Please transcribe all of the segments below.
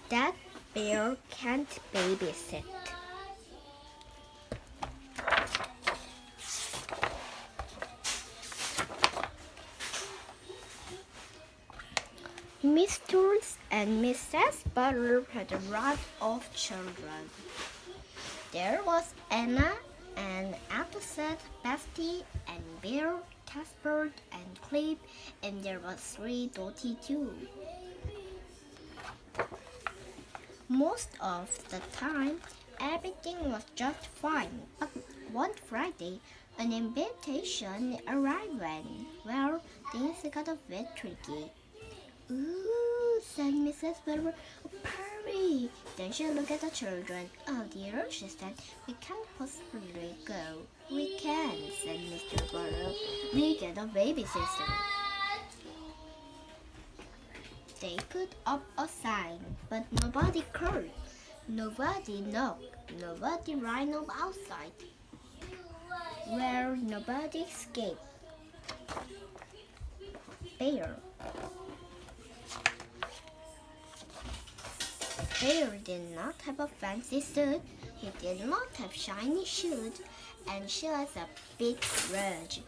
That bear can't babysit. Mr. and Mrs. Butter had a lot of children. There was Anna and Appleset, Basti and Bear, Casper and Clip, and there was 3 Dotty too. Most of the time, everything was just fine. But one Friday, an invitation arrived well, things got a bit tricky. Ooh, said Mrs. Butter. Hurry! Then she looked at the children. Oh dear, she said. We can't possibly go. We can, said Mr. Butter. We get a babysitter. They put up a sign, but nobody called. Nobody knocked. Nobody ran up outside. Well, nobody escaped. Bear. Bear did not have a fancy suit, he did not have shiny shoes, and she was a big grudge.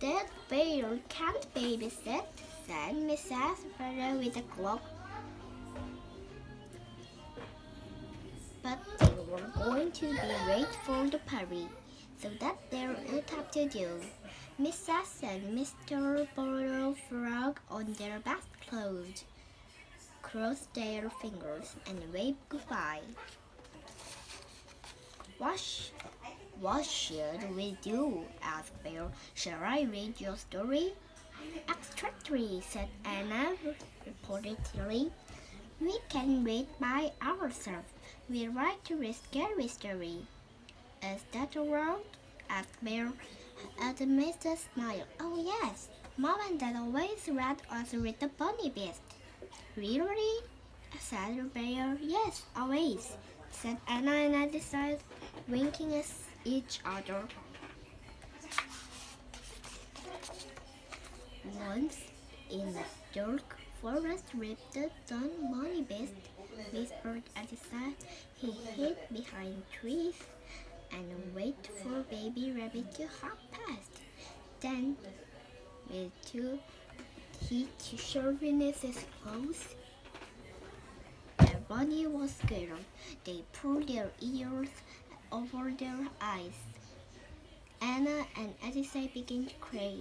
That bear can't babysit, said Mrs. Butter with a cloak. But they were going to be late for the party, so that they would have to do. Mrs. and Mr. Butter frog on their best clothes, crossed their fingers and waved goodbye. What should we do? asked Bear. Shall I read your story? Extractly, said Anna reportedly. We can read by ourselves. We like to read scary story. Is that allowed? asked Bear. Mr. smiled. Oh yes, Mom and Dad always read us with the bunny beast. Really? said the bear. Yes, always, said Anna and I decided, winking at each other. Once, in a dark forest with the sun, bunny beast whispered at his side. He hid behind trees and waited for baby rabbit to hop past. Then, with he sharpened his claws. Everybody was scared. They pulled their ears over their eyes. Anna and Edisa began to cry.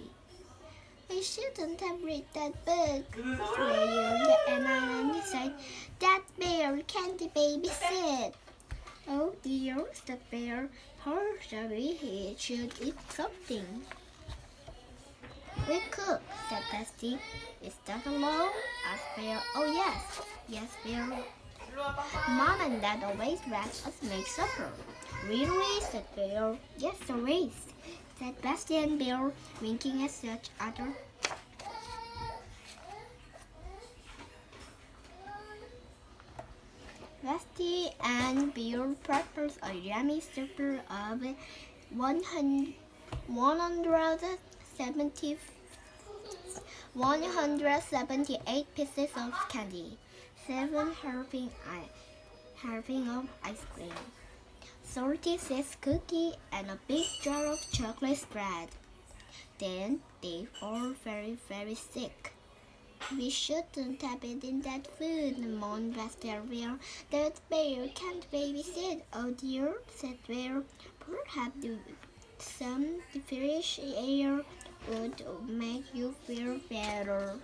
I shouldn't have read that book, wailed Anna and Edisa. That bear can't babysit. Oh dear, said Bear. How sorry, he should eat something. We cook, said Basti. Is that allowed? asked Bear. Oh yes, yes, Bear. Mom and Dad always let us make supper. Really? said Bear. Yes, always, said Basti and Bear, winking at each other. Basti and Bear prepared a yummy supper of 178 pieces of candy, 7 helping of ice cream, 36 cookies, and a big jar of chocolate spread. Then they all very, very sick. We shouldn't have eaten that food, moaned Bear. That bear can't babysit. Oh dear, said Bear. Perhaps some fresh air would make you feel better.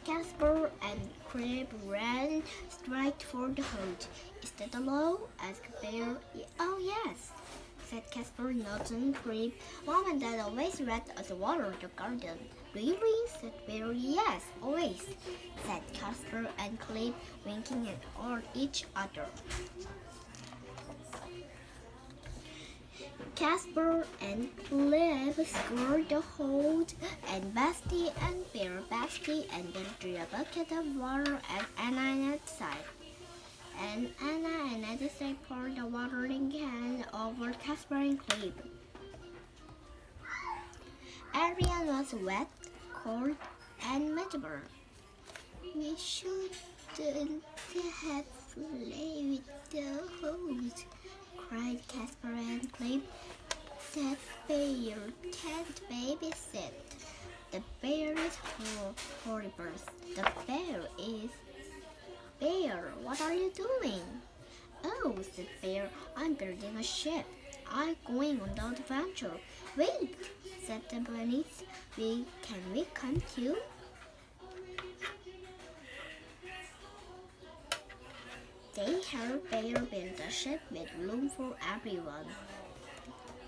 Casper and Crab ran straight for the hose. Is that allowed? asked Bear. Oh yes, said Casper, nodding. Crab. Mom and Dad always let us water the garden. Really? said Bear. Yes, always, said Casper and Clip, winking at each other. Casper and Clip scored the hole, and Basti and Bear and then threw a bucket of water at Anna and outside. And Anna and Edisa poured the watering can over Casper and Clip. Everyone was wet, cold, and miserable. We should Don't have play with the hose, cried Casper and Clip. That bear can't babysit. The bear is horrible. The bear is... Bear, what are you doing? Oh, said Bear, I'm building a ship. I'm going on the adventure. Wait, said the bunnies. Can we come too? They helped Bear build a ship with room for everyone.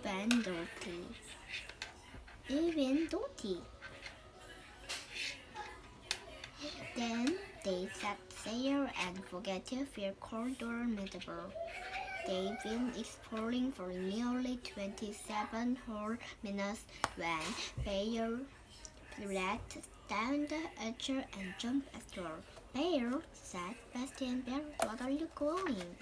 Ben Dorothy. Even Dottie. Then they set sail and forget to fear corridor middle. They've been exploring for nearly 27 whole minutes when Bear let down the anchor and jumped ashore. Bear, said Bestie and Bear, what are you going?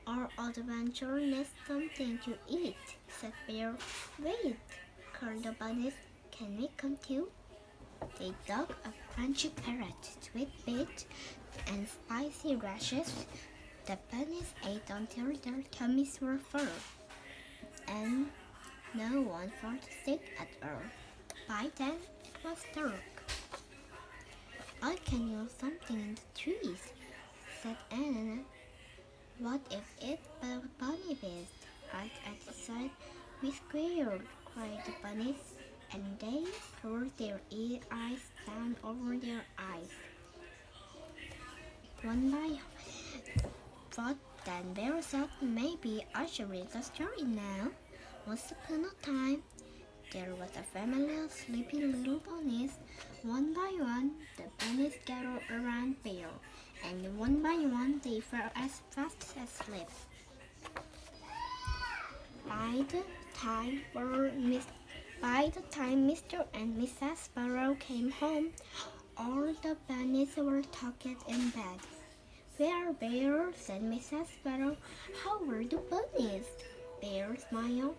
Our adventure needs something to eat, said Bear. Wait, called the bunnies. Can we come too? They dug a crunchy carrot, sweet bait, and spicy rashes. The bunnies ate until their tummies were full, and no one felt sick at all. By then, it was dark. I can use something in the trees, said Anna. What if it's a bunny beast? Right at the side, we squealed, cried the bunnies, and they rolled their eyes down over their eyes. One by but then Bear thought maybe I should read the story now. Once upon a time, there was a family of sleepy little bunnies. One by one, the bunnies gathered around Bear, and one by one they fell as fast asleep. By the time Mr. and Mrs. Sparrow came home, all the bunnies were tucked in bed. Well, Bear, said Mrs. Sparrow, how were the bunnies? Bear smiled.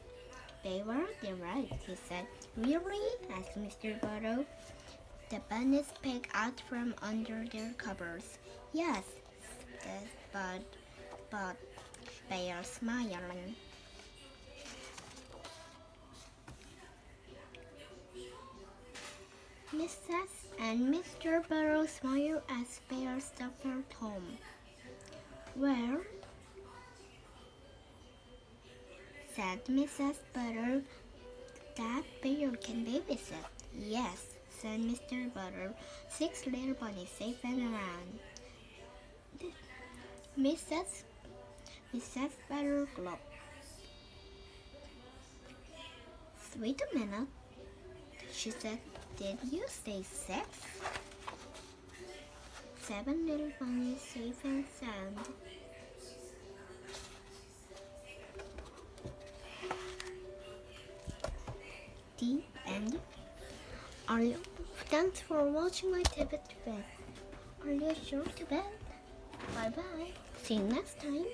They were right, he said. Really? asked Mr. Sparrow. The bunnies peeked out from under their covers. Yes, but Bear smiling. Mrs. and Mr. Burrow smiled as Bear suffered home. Well, said Mrs. Butter, that Bear can babysit. Yes, said Mr. Butter. 6 little bunnies safe and around. Mrs. Butter glopped. Wait a minute, she said. Did you say 6? 7 little bunnies safe and sound. The end. Thanks for watching my tidbit video. Are you sure to bed? Bye bye. See you next time.